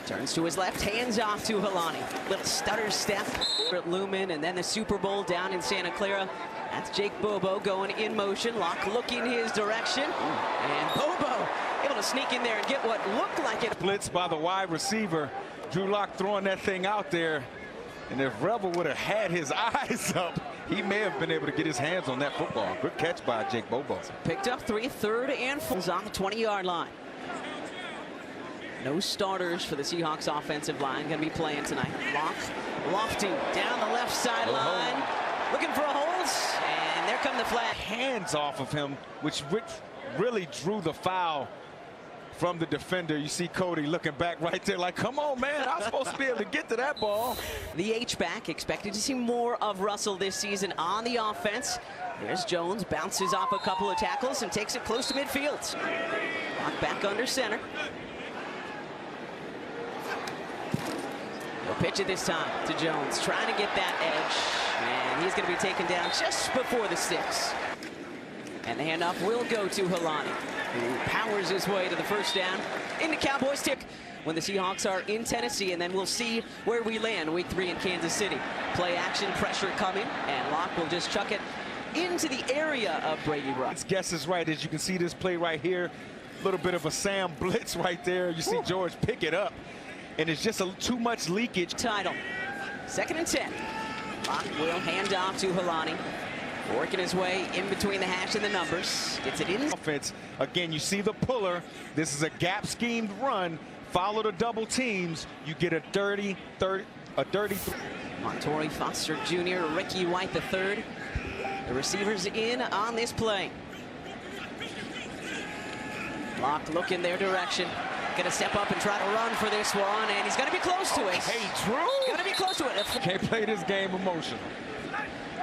Turns to his left, hands off to Helani. Little stutter step at Lumen, and then the Super Bowl down in Santa Clara. That's Jake Bobo going in motion. Locke looking his direction. And Bobo able to sneak in there and get what looked like it. Blitz by the wide receiver. Drew Lock throwing that thing out there. And if Rebel would have had his eyes up, he may have been able to get his hands on that football. Good catch by Jake Bobo. Picked up 3, 3rd and 4 on the 20-yard line. No starters for the Seahawks offensive line going to be playing tonight. Locke lofting down the left sideline, looking for a hold, and there come the flag. Hands off of him, which really drew the foul from the defender. You see Cody looking back right there like, come on, man, I'm supposed to be able to get to that ball. The H-back expected to see more of Russell this season on the offense. There's Jones, bounces off a couple of tackles and takes it close to midfield. Locke back under center. He'll pitch it this time to Jones, trying to get that edge. And he's going to be taken down just before the sticks. And the handoff will go to Helani, who powers his way to the first down into Cowboys tick when the Seahawks are in Tennessee, and then we'll see where we land week 3 in Kansas City. Play action, pressure coming, and Locke will just chuck it into the area of Brady Rush. His guess is right. As you can see this play right here, a little bit of a Sam blitz right there. You see George pick it up, and it's just too much leakage. Title, 2nd and 10. Locke will hand off to Helani. Working his way in between the hash and the numbers. Gets it in. Offense. Again, you see the puller. This is a gap schemed run. Follow the double teams. You get a dirty. Montori Foster Jr., Ricky White III. The receivers in on this play. Locke looking their direction. Gonna step up and try to run for this one, and he's gonna be close to it. Hey, Drew! Gonna be close to it. Can't play this game emotional.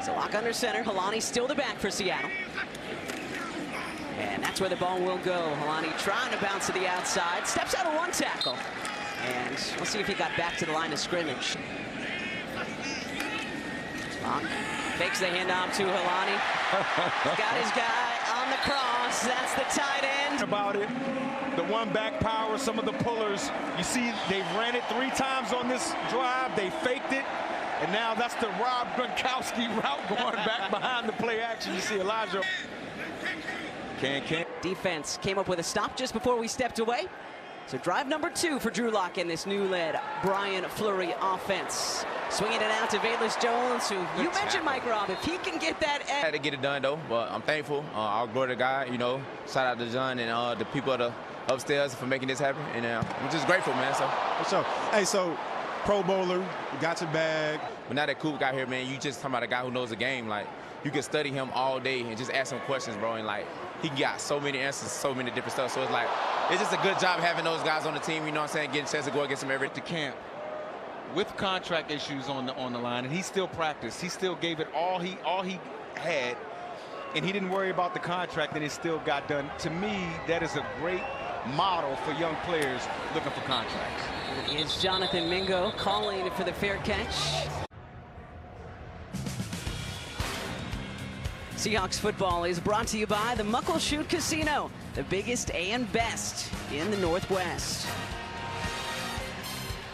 So Locke under center. Helani still the back for Seattle. And that's where the ball will go. Helani trying to bounce to the outside. Steps out of one tackle. And we'll see if he got back to the line of scrimmage. Locke fakes the handoff to Helani. Got his guy on the cross. That's the tight end. About it. The one back power, some of the pullers. You see they've ran it 3 times on this drive. They faked it. And now that's the Rob Gronkowski route going back behind the play action. You see Elijah. Defense came up with a stop just before we stepped away. So drive number 2 for Drew Lock in this new led Brian Fleury offense. Swinging it out to Velus Jones, who you mentioned, Mike Robb. If he can get that edge. I had to get it done, though, but I'm thankful. I'll glory to God, you know. Shout out to John and the people upstairs for making this happen. And I'm just grateful, man. So, hey, so Pro Bowler, got your bag. But now that Coop got here, man, you just talking about a guy who knows the game. Like, you can study him all day and just ask him questions, bro. And, like, he got so many answers, so many different stuff. So it's like, it's just a good job having those guys on the team, you know what I'm saying, getting a chance to go against them every to camp with contract issues on the line, and he still practiced. He still gave it all he had, and he didn't worry about the contract, and it still got done. To me, that is a great model for young players looking for contracts. Is Jonathan Mingo calling for the fair catch. Seahawks football is brought to you by the Muckleshoot Casino, the biggest and best in the Northwest.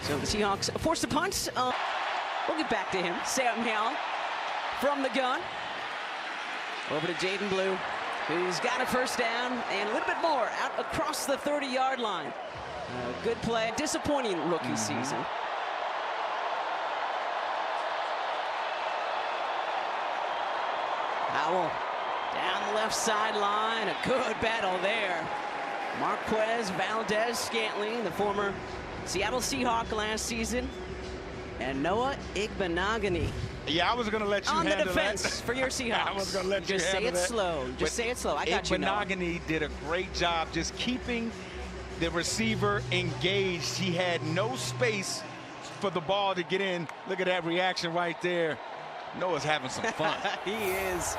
So the Seahawks forced a punt. We'll get back to him. Sam Hale from the gun. Over to Jaden Blue, who's got a first down and a little bit more out across the 30-yard line. Good play. Disappointing rookie season. Howell down the left sideline. A good battle there. Marquez Valdez-Scantling, the former Seattle Seahawk last season, and Noah Igbenogany. Yeah, I was going to let you on the handle defense that. for your Seahawks. I was going to let you just say it that. slow. Just say it slow. I got you. Igbenogany did a great job just keeping the receiver engaged. He had no space for the ball to get in. Look at that reaction right there. Noah's having some fun. He is.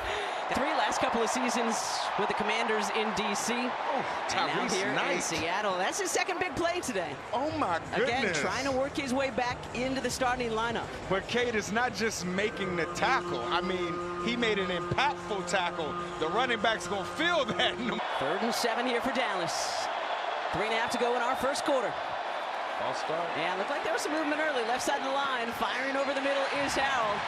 3 last couple of seasons with the Commanders in D.C. Oh, and now here in Seattle. That's his second big play today. Oh, my goodness. Again, trying to work his way back into the starting lineup. But Kate is not just making the tackle. I mean, he made an impactful tackle. The running back's going to feel that. 3rd and 7 here for Dallas. 3.5 to go in our first quarter. False start. Yeah, looked like there was some movement early. Left side of the line, firing over the middle is Howell.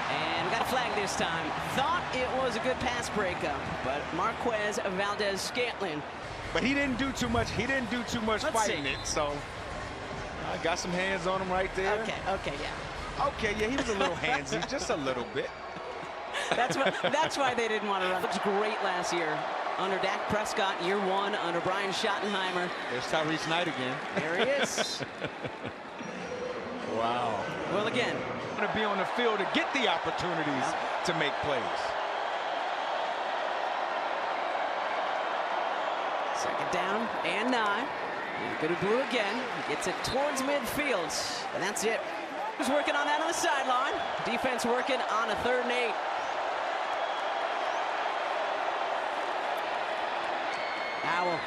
And we got a flag this time. Thought it was a good pass breakup, but Marquez Valdez-Scantling. But he didn't do too much. He didn't do too much Let's fighting see. it. So I got some hands on him right there. Okay, yeah. Okay, yeah, he was a little handsy, just a little bit. That's why they didn't want to run. It was great last year under Dak Prescott, year one under Brian Schottenheimer. There's Tyrese Knight again. There he is. Wow. Well, again, Going to be on the field to get the opportunities to make plays. second down and 9. Good blue again. Gets it towards midfield, and that's it. Who's working on that on the sideline? Defense working on a 3rd and 8. Howell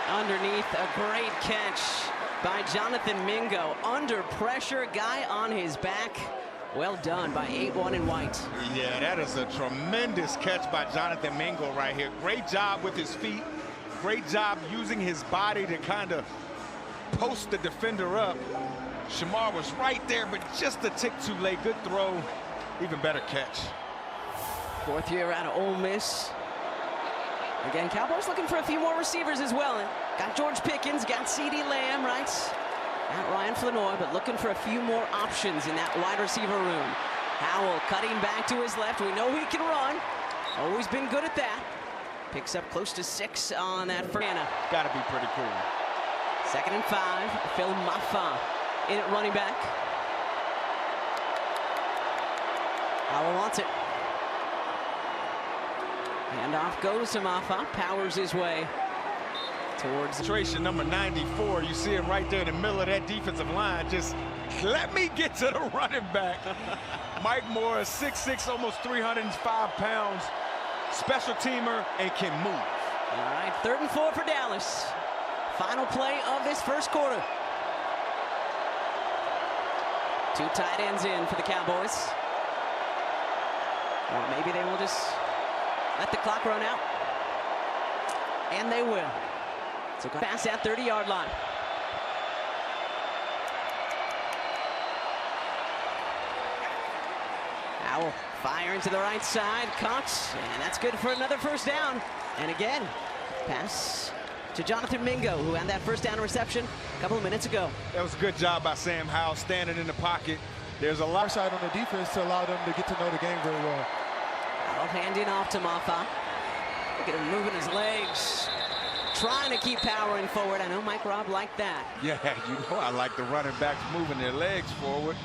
underneath, a great catch by Jonathan Mingo. Under pressure, guy on his back. Well done by 8-1 in white. Yeah, that is a tremendous catch by Jonathan Mingo right here. Great job with his feet. Great job using his body to kind of post the defender up. Shamar was right there, but just a tick too late. Good throw. Even better catch. 4th year out of Ole Miss. Again, Cowboys looking for a few more receivers as well. And got George Pickens, got CeeDee Lamb, right? Got Ryan Flanoy, but looking for a few more options in that wide receiver room. Howell cutting back to his left. We know he can run. Always been good at that. Picks up close to 6 on that first. Got to be pretty cool. 2nd and 5. Phil Maffa in at running back. Howell wants it. Handoff goes to Maffa. Powers his way towards Concentration number 94. You see him right there in the middle of that defensive line. Just let me get to the running back. Mike Morris, 6'6", almost 305 pounds. Special teamer and can move. All right, 3rd and 4 for Dallas. Final play of this first quarter. 2 tight ends in for the Cowboys. Or maybe they will just let the clock run out. And they will. So pass that 30-yard line. Howell firing to the right side, caught, and that's good for another first down. And again, pass to Jonathan Mingo, who had that first down reception a couple of minutes ago. That was a good job by Sam Howell standing in the pocket. There's a lot side on the defense to allow them to get to know the game very well. Howell handing off to Maffa. Look at him moving his legs, trying to keep powering forward. I know Mike Robb liked that. Yeah, you know I like the running backs moving their legs forward.